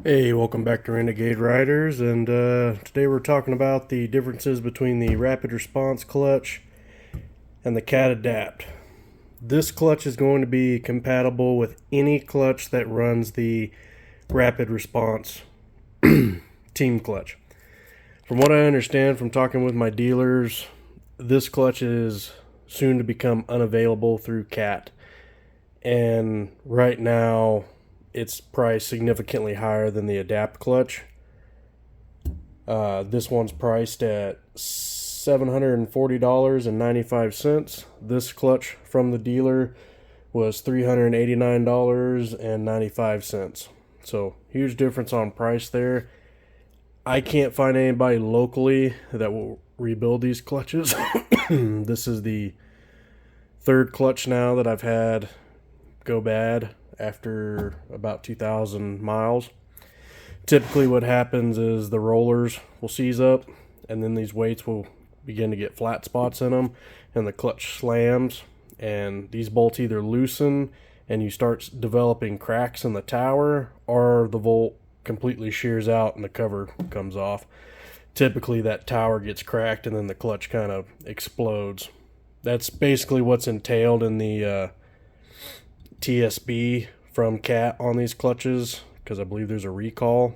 Hey, welcome back to Renegade Riders, and today we're talking about the differences between the rapid response clutch and the Cat Adapt. This clutch is going to be compatible with any clutch that runs the rapid response team clutch. From what I understand from talking with my dealers, this clutch is soon to become unavailable through Cat, and right now it's priced significantly higher than the Adapt clutch. This one's priced at $740.95. This clutch from the dealer was $389.95. So huge difference on price there. I can't find anybody locally that will rebuild these clutches. This is the third clutch now that I've had go bad after about 2,000 miles. Typically what happens is the rollers will seize up, and then these weights will begin to get flat spots in them, and the clutch slams, and these bolts either loosen and you start developing cracks in the tower, or the bolt completely shears out and the cover comes off. Typically that tower gets cracked and then the clutch kind of explodes. That's basically what's entailed in the TSB from Cat on these clutches, because I believe there's a recall.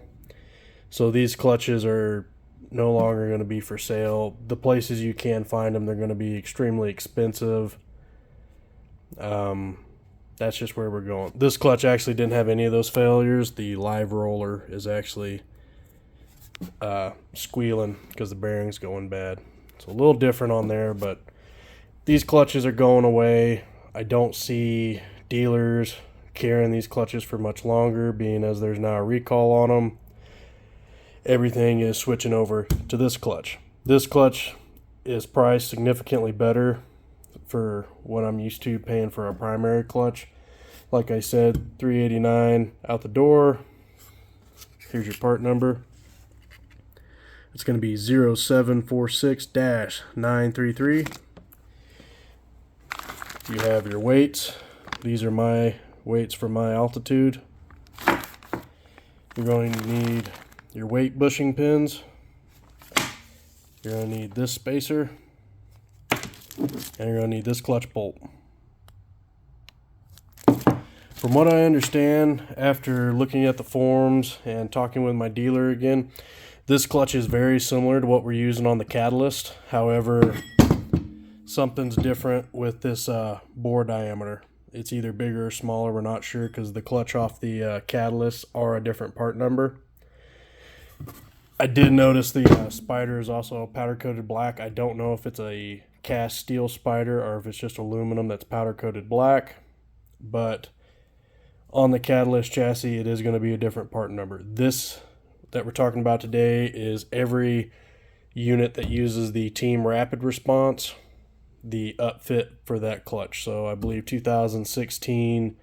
So these clutches are no longer going to be for sale. The places you can find them, they're going to be extremely expensive. That's just where we're going. This clutch actually didn't have any of those failures. The live roller is actually squealing because the bearing's going bad. It's a little different on there, but these clutches are going away. I don't see dealers carrying these clutches for much longer, being as there's now a recall on them. Everything is switching over to this clutch. This clutch is priced significantly better for what I'm used to paying for a primary clutch. Like I said, $389 out the door. Here's your part number. It's going to be 0746-933. You have your weights. These are my weights for my altitude. You're going to need your weight bushing pins. You're going to need this spacer. And you're going to need this clutch bolt. From what I understand, after looking at the forums and talking with my dealer again, this clutch is very similar to what we're using on the Catalyst. However, something's different with this bore diameter. It's either bigger or smaller, we're not sure, because the clutch off the Catalyst are a different part number. I did notice the spider is also powder coated black. I don't know if it's a cast steel spider or if it's just aluminum that's powder coated black, but on the Catalyst chassis it is going to be a different part number. This that we're talking about today is every unit that uses the Team Rapid Response, the upfit for that clutch. So I believe 2016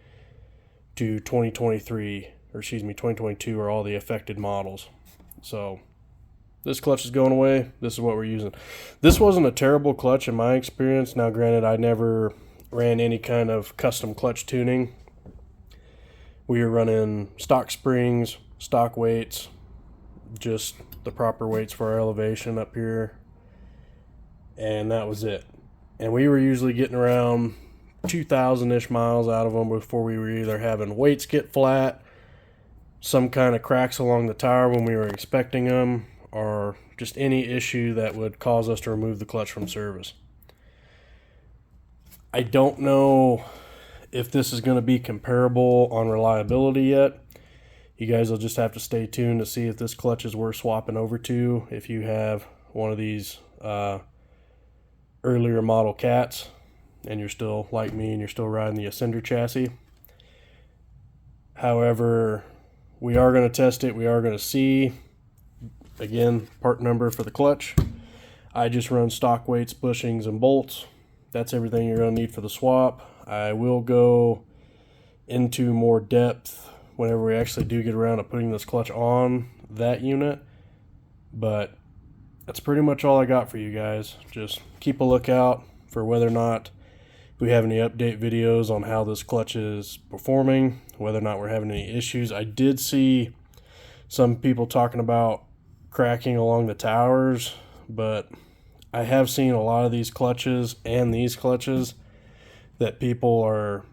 to 2023, or excuse me, 2022 are all the affected models. So this clutch is going away. This is what we're using. This wasn't a terrible clutch in my experience. Now granted, I never ran any kind of custom clutch tuning. We were running stock springs, stock weights, just the proper weights for our elevation up here, and that was it. And we were usually getting around 2,000-ish miles out of them before we were either having weights get flat, some kind of cracks along the tire when we were expecting them, or just any issue that would cause us to remove the clutch from service. I don't know if this is going to be comparable on reliability yet. You guys will just have to stay tuned to see if this clutch is worth swapping over to if you have one of these earlier model Cats and you're still like me and you're still riding the Ascender chassis. However, we are going to test it. We are going to see, again, part number for the clutch. I just run stock weights, bushings, and bolts. That's everything you're going to need for the swap. I will go into more depth whenever we actually do get around to putting this clutch on that unit, but that's pretty much all I got for you guys. Just keep a lookout for whether or not we have any update videos on how this clutch is performing, whether or not we're having any issues. I did see some people talking about cracking along the towers, but I have seen a lot of these clutches and these clutches that people are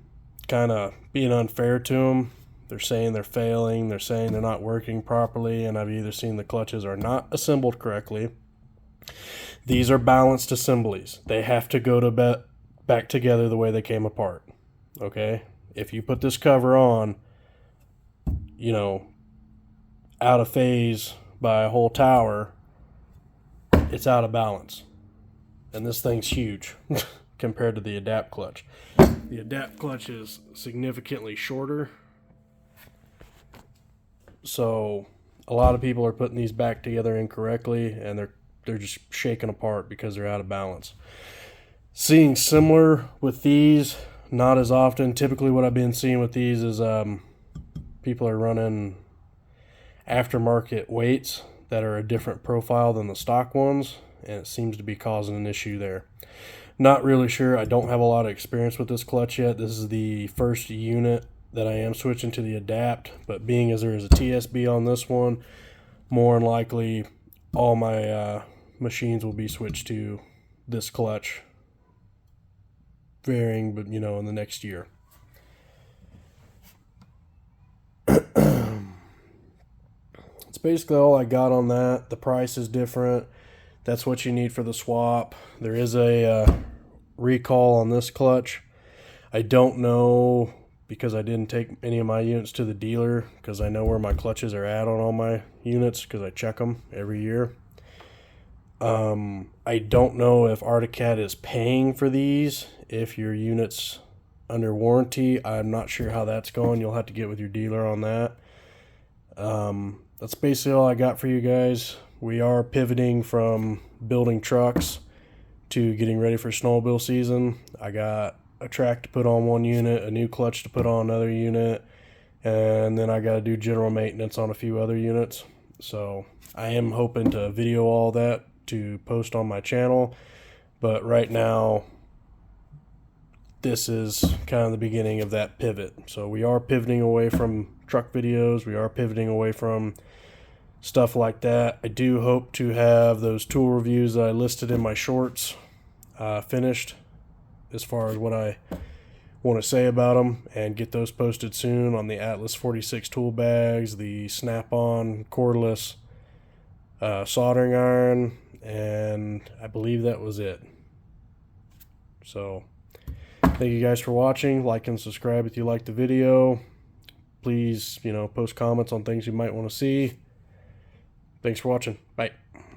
kind of being unfair to them. They're saying they're failing, they're saying they're not working properly, and I've either seen the clutches are not assembled correctly. These are balanced assemblies. They have to go to back together the way they came apart. Okay? If you put this cover on, out of phase by a whole tower, it's out of balance. And this thing's huge compared to the adapt clutch. The adapt clutch is significantly shorter. So a lot of people are putting these back together incorrectly, and they're just shaking apart because they're out of balance. Seeing similar with these, not as often. Typically what I've been seeing with these is people are running aftermarket weights that are a different profile than the stock ones, and it seems to be causing an issue there. Not really sure. I don't have a lot of experience with this clutch yet. This is the first unit that I am switching to the adapt, but being as there is a TSB on this one, more than likely all my machines will be switched to this clutch, varying, but in the next year. It's basically all I got on that. The price is different. That's what you need for the swap. There is a recall on this clutch. I don't know, because I didn't take any of my units to the dealer, because I know where my clutches are at on all my units, because I check them every year. I don't know if Arctic Cat is paying for these if your unit's under warranty. I'm not sure how that's going. You'll have to get with your dealer on that. That's basically all I got for you guys. We are pivoting from building trucks to getting ready for snowmobile season. I got a track to put on one unit, a new clutch to put on another unit, and then I got to do general maintenance on a few other units. So I am hoping to video all that to post on my channel, but right now this is kind of the beginning of that pivot. So we are pivoting away from truck videos. We are pivoting away from stuff like that. I do hope to have those tool reviews that I listed in my shorts finished, as far as what I want to say about them, and get those posted soon on the Atlas 46 tool bags, the snap-on cordless soldering iron, and I believe that was it. So thank you guys for watching. Like and subscribe if you liked the video. Please, post comments on things you might want to see. Thanks for watching. Bye.